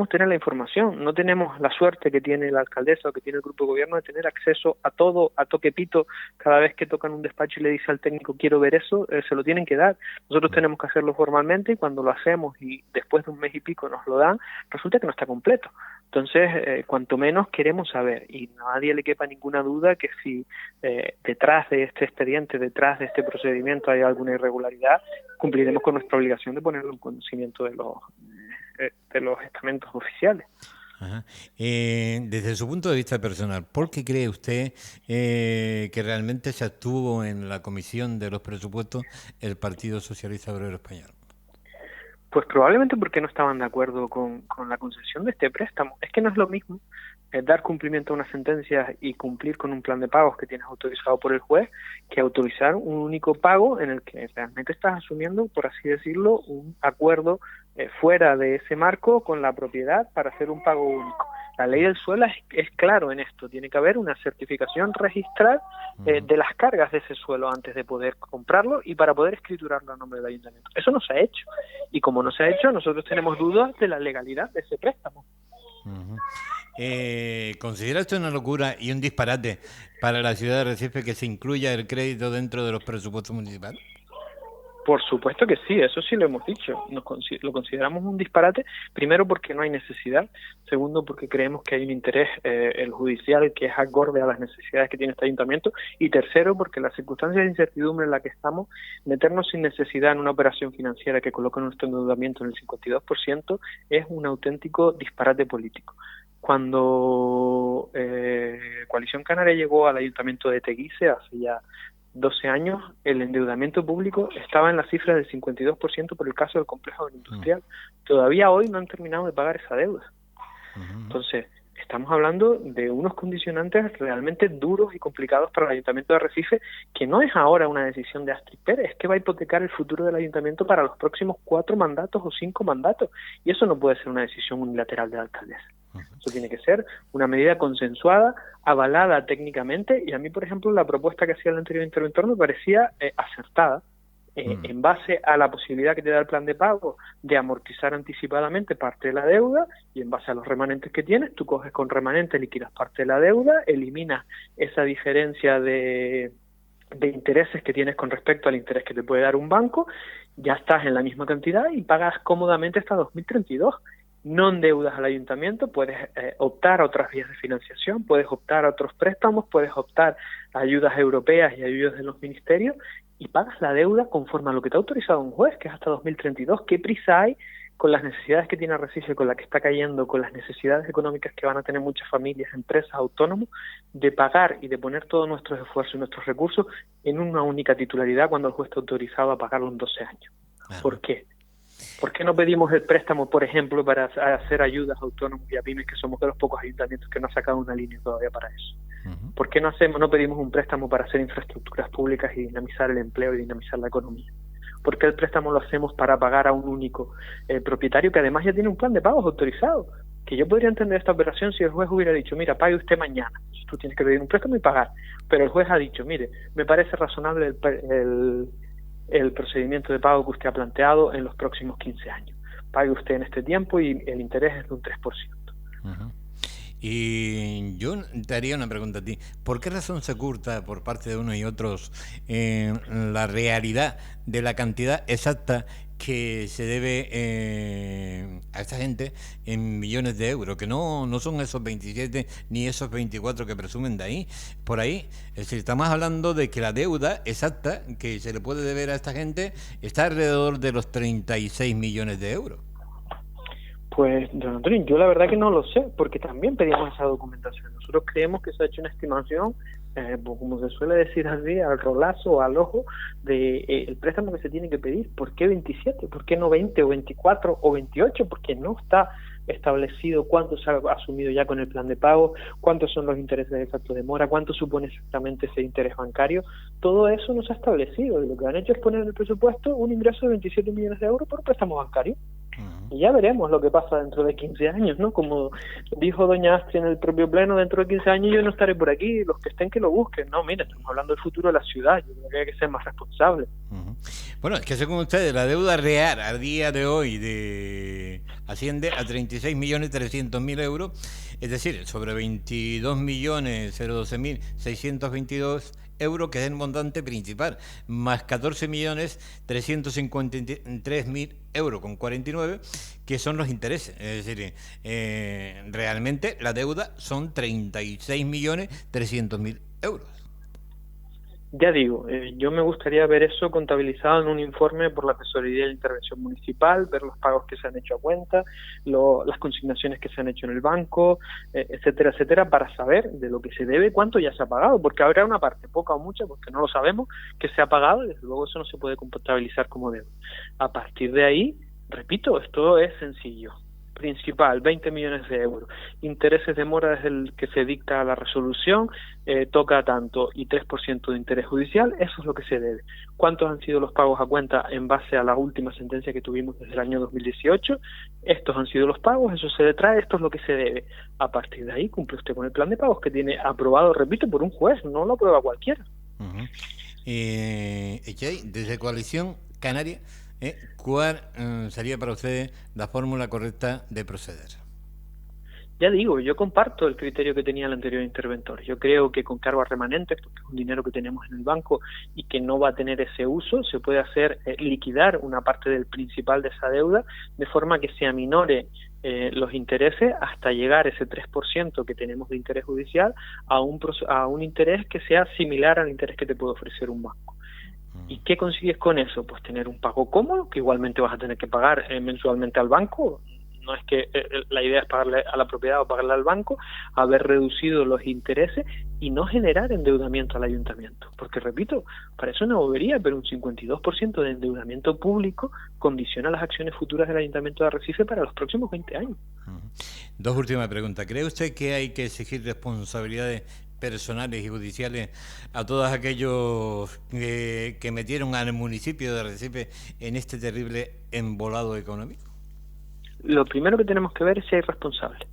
tener la información. No tenemos la suerte que tiene la alcaldesa o que tiene el grupo de gobierno de tener acceso a todo, a toque pito. Cada vez que tocan un despacho y le dice al técnico quiero ver eso, se lo tienen que dar. Nosotros tenemos que hacerlo formalmente y cuando lo hacemos y después de un mes y pico nos lo dan, resulta que no está completo. Entonces, cuanto menos queremos saber, y a nadie le quepa ninguna duda que si detrás de este expediente, detrás de este procedimiento hay alguna irregularidad, cumpliremos con nuestra obligación de ponerlo en conocimiento de los estamentos oficiales. Ajá. Desde su punto de vista personal, ¿por qué cree usted que realmente se abstuvo en la comisión de los presupuestos el Partido Socialista Obrero Español? Pues probablemente porque no estaban de acuerdo con la concesión de este préstamo. Es que no es lo mismo dar cumplimiento a una sentencia y cumplir con un plan de pagos que tienes autorizado por el juez que autorizar un único pago en el que realmente estás asumiendo, por así decirlo, un acuerdo fuera de ese marco con la propiedad para hacer un pago único. La ley del suelo es claro en esto, tiene que haber una certificación registral de las cargas de ese suelo antes de poder comprarlo y para poder escriturarlo a nombre del ayuntamiento. Eso no se ha hecho, y como no se ha hecho, nosotros tenemos dudas de la legalidad de ese préstamo. Uh-huh. ¿Considera esto una locura y un disparate para la ciudad de Recife que se incluya el crédito dentro de los presupuestos municipales? Por supuesto que sí, eso sí lo hemos dicho. Lo consideramos un disparate, primero porque no hay necesidad, segundo porque creemos que hay un interés el judicial que es acorde a las necesidades que tiene este ayuntamiento, y tercero porque las circunstancias de incertidumbre en las que estamos, meternos sin necesidad en una operación financiera que coloca nuestro endeudamiento en el 52% es un auténtico disparate político. Cuando Coalición Canaria llegó al ayuntamiento de Teguise hace ya 12 años, el endeudamiento público estaba en la cifra del 52% por el caso del complejo industrial. Todavía hoy no han terminado de pagar esa deuda. Entonces, estamos hablando de unos condicionantes realmente duros y complicados para el Ayuntamiento de Arrecife, que no es ahora una decisión de Astrid Pérez, es que va a hipotecar el futuro del Ayuntamiento para los próximos 4 mandatos o 5 mandatos. Y eso no puede ser una decisión unilateral de la alcaldesa. Eso tiene que ser una medida consensuada, avalada técnicamente, y a mí, por ejemplo, la propuesta que hacía el anterior interventor me parecía acertada, en base a la posibilidad que te da el plan de pago de amortizar anticipadamente parte de la deuda, y en base a los remanentes que tienes, tú coges con remanentes, liquidas parte de la deuda, eliminas esa diferencia de intereses que tienes con respecto al interés que te puede dar un banco, ya estás en la misma cantidad y pagas cómodamente hasta 2032. No endeudas al ayuntamiento, puedes optar a otras vías de financiación, puedes optar a otros préstamos, puedes optar a ayudas europeas y ayudas de los ministerios y pagas la deuda conforme a lo que te ha autorizado un juez, que es hasta 2032. ¿Qué prisa hay con las necesidades que tiene Arrecife, con la que está cayendo, con las necesidades económicas que van a tener muchas familias, empresas, autónomos, de pagar y de poner todos nuestros esfuerzos y nuestros recursos en una única titularidad cuando el juez está autorizado a pagarlo en 12 años? ¿Por qué? ¿Por qué no pedimos el préstamo, por ejemplo, para hacer ayudas a autónomos y a pymes, que somos de los pocos ayuntamientos que no ha sacado una línea todavía para eso? ¿Por qué no pedimos un préstamo para hacer infraestructuras públicas y dinamizar el empleo y dinamizar la economía? ¿Por qué el préstamo lo hacemos para pagar a un único propietario que además ya tiene un plan de pagos autorizado? Que yo podría entender esta operación si el juez hubiera dicho, mira, pague usted mañana. Tú tienes que pedir un préstamo y pagar. Pero el juez ha dicho, mire, me parece razonable el procedimiento de pago que usted ha planteado en los próximos 15 años. Pague usted en este tiempo y el interés es de un 3%. Uh-huh. Y yo te haría una pregunta a ti. ¿Por qué razón se oculta por parte de unos y otros la realidad de la cantidad exacta que se debe a esta gente en millones de euros? Que no son esos 27 ni esos 24 que presumen de ahí, por ahí. Es decir, estamos hablando de que la deuda exacta que se le puede deber a esta gente está alrededor de los 36 millones de euros. Pues, don Antonio, yo la verdad que no lo sé, porque también pedimos esa documentación. Nosotros creemos que se ha hecho una estimación pues como se suele decir así, al rolazo o al ojo de el préstamo que se tiene que pedir. ¿Por qué 27? ¿Por qué no 20 o 24 o 28? Porque no está establecido cuánto se ha asumido ya con el plan de pago, cuántos son los intereses de facto de mora, cuánto supone exactamente ese interés bancario. Todo eso no se ha establecido y lo que han hecho es poner en el presupuesto un ingreso de 27 millones de euros por préstamo bancario. Y ya veremos lo que pasa dentro de 15 años, ¿no? Como dijo doña Astrid en el propio pleno, dentro de 15 años yo no estaré por aquí, los que estén que lo busquen. No, mira, estamos hablando del futuro de la ciudad, yo creo que hay que ser más responsable. Bueno, es que según ustedes, la deuda real a día de hoy asciende a 36.300.000 euros, es decir, sobre 22.012.622 euros, que es el montante principal, más 14.353.000 euros con 49, que son los intereses. Es decir, realmente la deuda son 36.300.000 euros. Ya digo, yo me gustaría ver eso contabilizado en un informe por la Tesorería de Intervención Municipal, ver los pagos que se han hecho a cuenta, las consignaciones que se han hecho en el banco, etcétera, etcétera, para saber de lo que se debe, cuánto ya se ha pagado, porque habrá una parte, poca o mucha, porque no lo sabemos, que se ha pagado y desde luego eso no se puede contabilizar como deuda. A partir de ahí, repito, esto es sencillo. Principal, 20 millones de euros. Intereses de mora es el que se dicta la resolución, toca tanto y 3% de interés judicial, eso es lo que se debe. ¿Cuántos han sido los pagos a cuenta en base a la última sentencia que tuvimos desde el año 2018? Estos han sido los pagos, eso se detrae, esto es lo que se debe. A partir de ahí cumple usted con el plan de pagos que tiene aprobado, repito, por un juez, no lo aprueba cualquiera. Desde Coalición Canaria, ¿cuál sería para ustedes la fórmula correcta de proceder? Ya digo, yo comparto el criterio que tenía el anterior interventor. Yo creo que con cargos remanentes, porque es un dinero que tenemos en el banco y que no va a tener ese uso, se puede hacer liquidar una parte del principal de esa deuda de forma que se aminore los intereses hasta llegar ese 3% que tenemos de interés judicial a un interés que sea similar al interés que te puede ofrecer un banco. ¿Y qué consigues con eso? Pues tener un pago cómodo, que igualmente vas a tener que pagar mensualmente al banco. No es que la idea es pagarle a la propiedad o pagarle al banco, haber reducido los intereses y no generar endeudamiento al ayuntamiento. Porque, repito, parece una bobería, pero un 52% de endeudamiento público condiciona las acciones futuras del Ayuntamiento de Arrecife para los próximos 20 años. Dos últimas preguntas. ¿Cree usted que hay que exigir responsabilidades personales y judiciales a todos aquellos que metieron al municipio de Arrecife en este terrible embolado económico? Lo primero que tenemos que ver es si hay responsables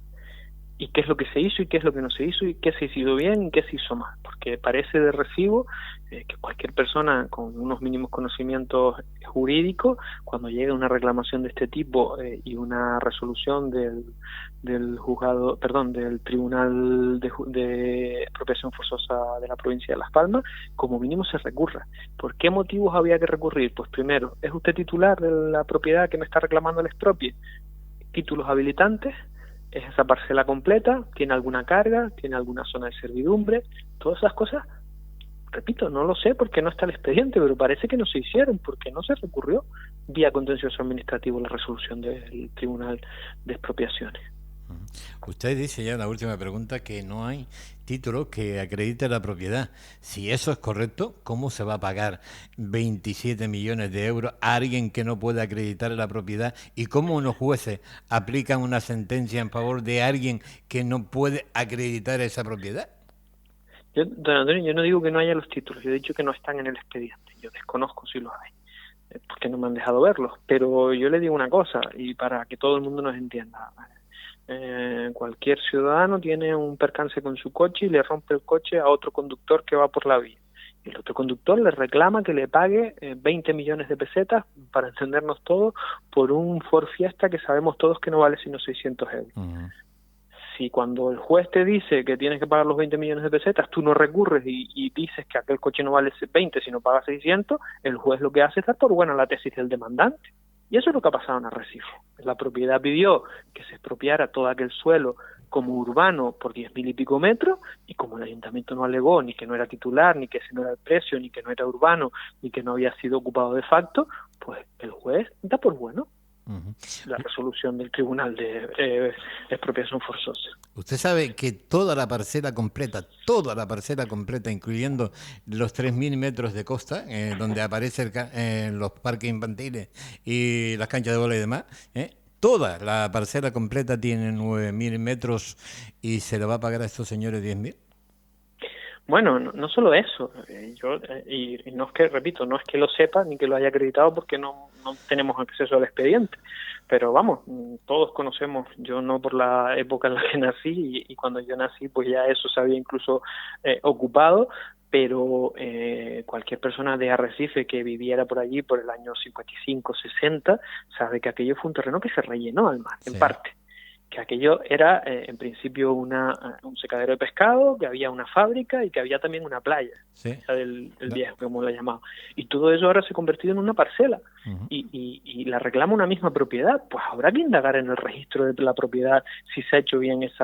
y qué es lo que se hizo y qué es lo que no se hizo y qué se hizo bien y qué se hizo mal, porque parece de recibo que cualquier persona con unos mínimos conocimientos jurídicos, cuando llega una reclamación de este tipo y una resolución del Tribunal de Expropiación Forzosa de la provincia de Las Palmas, como mínimo se recurra. ¿Por qué motivos había que recurrir? Pues primero, ¿es usted titular de la propiedad que me está reclamando el expropie? Títulos habilitantes, ¿es esa parcela completa? ¿Tiene alguna carga? ¿Tiene alguna zona de servidumbre? Todas esas cosas, repito, no lo sé porque no está el expediente, pero parece que no se hicieron porque no se recurrió vía contencioso administrativo la resolución del Tribunal de Expropiaciones. Usted dice ya en la última pregunta que no hay título que acredite la propiedad. Si eso es correcto, ¿cómo se va a pagar 27 millones de euros a alguien que no puede acreditar la propiedad? ¿Y cómo unos jueces aplican una sentencia en favor de alguien que no puede acreditar esa propiedad? Don Antonio, yo no digo que no haya los títulos, yo he dicho que no están en el expediente. Yo desconozco si los hay, porque no me han dejado verlos. Pero yo le digo una cosa, y para que todo el mundo nos entienda. Cualquier ciudadano tiene un percance con su coche y le rompe el coche a otro conductor que va por la vía. Y el otro conductor le reclama que le pague 20 millones de pesetas, para entendernos todos, por un Ford Fiesta que sabemos todos que no vale sino 600 euros. Si cuando el juez te dice que tienes que pagar los 20 millones de pesetas, tú no recurres y dices que aquel coche no vale 20 sino paga 600, el juez lo que hace es dar por buena la tesis del demandante. Y eso es lo que ha pasado en Arrecife. La propiedad pidió que se expropiara todo aquel suelo como urbano por 10.000 y pico metros, y como el ayuntamiento no alegó ni que no era titular, ni que ese no era el precio, ni que no era urbano, ni que no había sido ocupado de facto, pues el juez da por bueno. la resolución del Tribunal de Expropiación Forzosa. Usted sabe que toda la parcela completa, incluyendo los 3.000 metros de costa, donde aparecen los parques infantiles y las canchas de bola y demás, toda la parcela completa tiene 9.000 metros y se le va a pagar a estos señores 10.000. Bueno, no solo eso, y no es que, repito, no es que lo sepa ni que lo haya acreditado porque no tenemos acceso al expediente, pero vamos, todos conocemos, yo no por la época en la que nací, y cuando yo nací pues ya eso se había incluso ocupado, pero cualquier persona de Arrecife que viviera por allí por el año 55, 60, sabe que aquello fue un terreno que se rellenó al mar, en parte. Que aquello era en principio un secadero de pescado, que había una fábrica y que había también una playa, del viejo, como lo llamaba. Y todo eso ahora se ha convertido en una parcela y la reclama una misma propiedad. Pues habrá que indagar en el registro de la propiedad si se ha hecho bien ese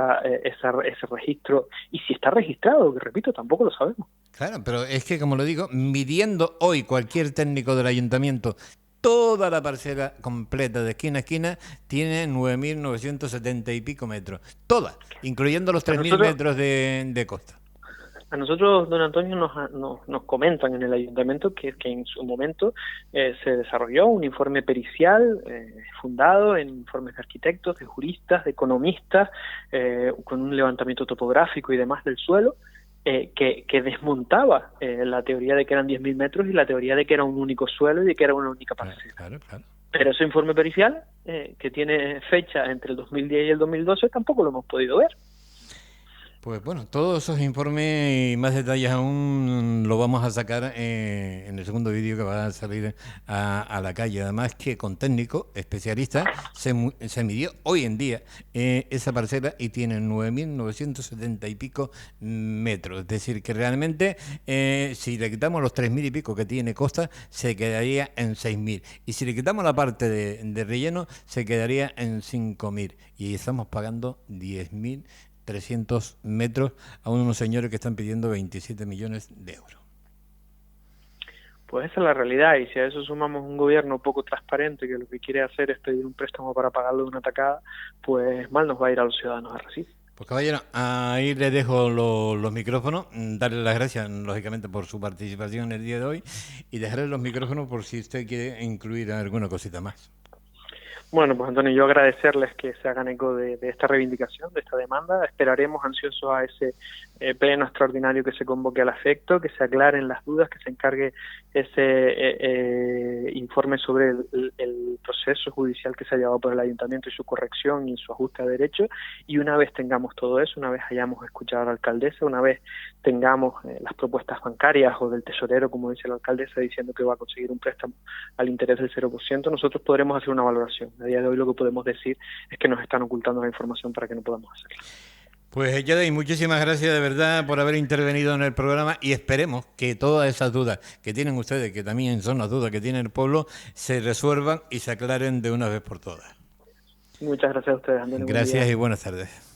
registro y si está registrado, que repito, tampoco lo sabemos. Claro, pero es que, como lo digo, midiendo hoy cualquier técnico del ayuntamiento, toda la parcela completa de esquina a esquina tiene 9.970 y pico metros. Toda, incluyendo los 3.000 metros de costa. A nosotros, don Antonio, nos comentan en el ayuntamiento que en su momento se desarrolló un informe pericial fundado en informes de arquitectos, de juristas, de economistas, con un levantamiento topográfico y demás del suelo, que desmontaba la teoría de que eran 10.000 metros y la teoría de que era un único suelo y de que era una única parcela. Claro. Pero ese informe pericial, que tiene fecha entre el 2010 y el 2012, tampoco lo hemos podido ver. Pues bueno, todos esos informes y más detalles aún lo vamos a sacar en el segundo vídeo que va a salir a la calle. Además que con técnicos especialistas se midió hoy en día esa parcela y tiene 9.970 y pico metros. Es decir, que realmente si le quitamos los 3.000 y pico que tiene costa, se quedaría en 6.000. Y si le quitamos la parte de relleno, se quedaría en 5.000. Y estamos pagando 10.300 metros a unos señores que están pidiendo 27 millones de euros. Pues esa es la realidad, y si a eso sumamos un gobierno poco transparente que lo que quiere hacer es pedir un préstamo para pagarlo de una tacada, pues mal nos va a ir a los ciudadanos de Arrecife. Pues caballero, ahí le dejo los micrófonos, darle las gracias lógicamente por su participación el día de hoy y dejarle los micrófonos por si usted quiere incluir alguna cosita más. Bueno, pues Antonio, yo agradecerles que se hagan eco de esta reivindicación, de esta demanda. Esperaremos ansiosos a ese pleno extraordinario que se convoque al efecto, que se aclaren las dudas, que se encargue ese informe sobre el proceso judicial que se ha llevado por el ayuntamiento y su corrección y su ajuste a derecho. Y una vez tengamos todo eso, una vez hayamos escuchado a la alcaldesa, una vez tengamos las propuestas bancarias o del tesorero, como dice la alcaldesa, diciendo que va a conseguir un préstamo al interés del 0%, nosotros podremos hacer una valoración. A día de hoy lo que podemos decir es que nos están ocultando la información para que no podamos hacerlo. Pues Yadei, muchísimas gracias de verdad por haber intervenido en el programa y esperemos que todas esas dudas que tienen ustedes, que también son las dudas que tiene el pueblo, se resuelvan y se aclaren de una vez por todas. Muchas gracias a ustedes, Antonio. Gracias y buenas tardes.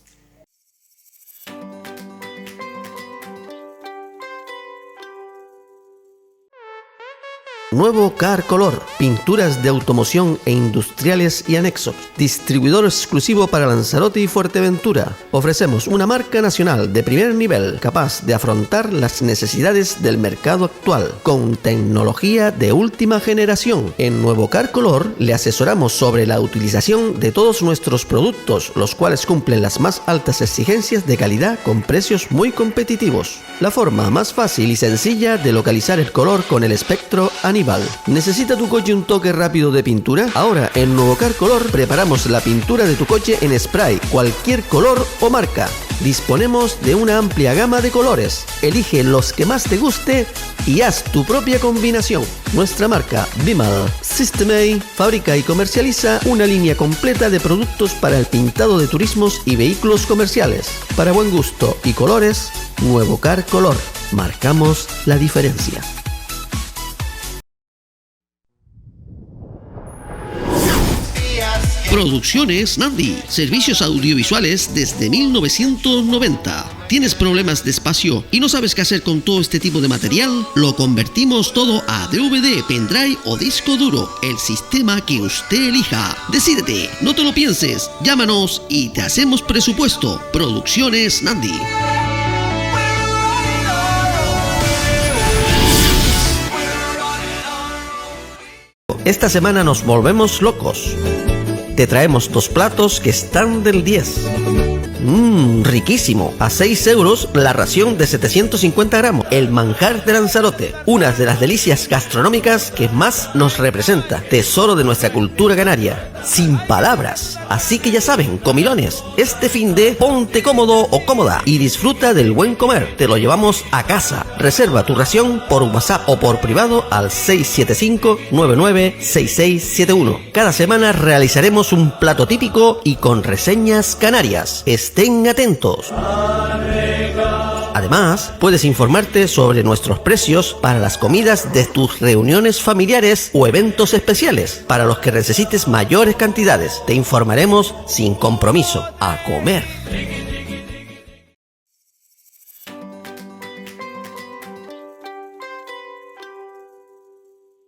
Nuevo Car Color, pinturas de automoción e industriales y anexos. Distribuidor exclusivo para Lanzarote y Fuerteventura. Ofrecemos una marca nacional de primer nivel, capaz de afrontar las necesidades del mercado actual, con tecnología de última generación. En Nuevo Car Color le asesoramos sobre la utilización de todos nuestros productos, los cuales cumplen las más altas exigencias de calidad con precios muy competitivos. La forma más fácil y sencilla de localizar el color con el espectro Aníbal. ¿Necesita tu coche un toque rápido de pintura? Ahora en Nuevo Car Color preparamos la pintura de tu coche en spray, cualquier color o marca. Disponemos de una amplia gama de colores. Elige los que más te guste y haz tu propia combinación. Nuestra marca Bimal System A fabrica y comercializa una línea completa de productos para el pintado de turismos y vehículos comerciales. Para buen gusto y colores, Nuevo Car Color. Marcamos la diferencia. Producciones Nandi. Servicios audiovisuales desde 1990. ¿Tienes problemas de espacio y no sabes qué hacer con todo este tipo de material? Lo convertimos todo a DVD, pendrive o disco duro. El sistema que usted elija. Decídete, no te lo pienses. Llámanos y te hacemos presupuesto. Producciones Nandi. Esta semana nos volvemos locos. Te traemos 2 platos que están del 10. Riquísimo. A 6 euros la ración de 750 gramos. El manjar de Lanzarote. Una de las delicias gastronómicas que más nos representa. Tesoro de nuestra cultura canaria. Sin palabras. Así que ya saben, comilones, este fin de ponte cómodo o cómoda y disfruta del buen comer. Te lo llevamos a casa. Reserva tu ración por WhatsApp o por privado al 675-996671. Cada semana realizaremos un plato típico y con reseñas canarias. Estén atentos. Además, puedes informarte sobre nuestros precios para las comidas de tus reuniones familiares o eventos especiales. Para los que necesites mayores cantidades, te informaremos sin compromiso. A comer.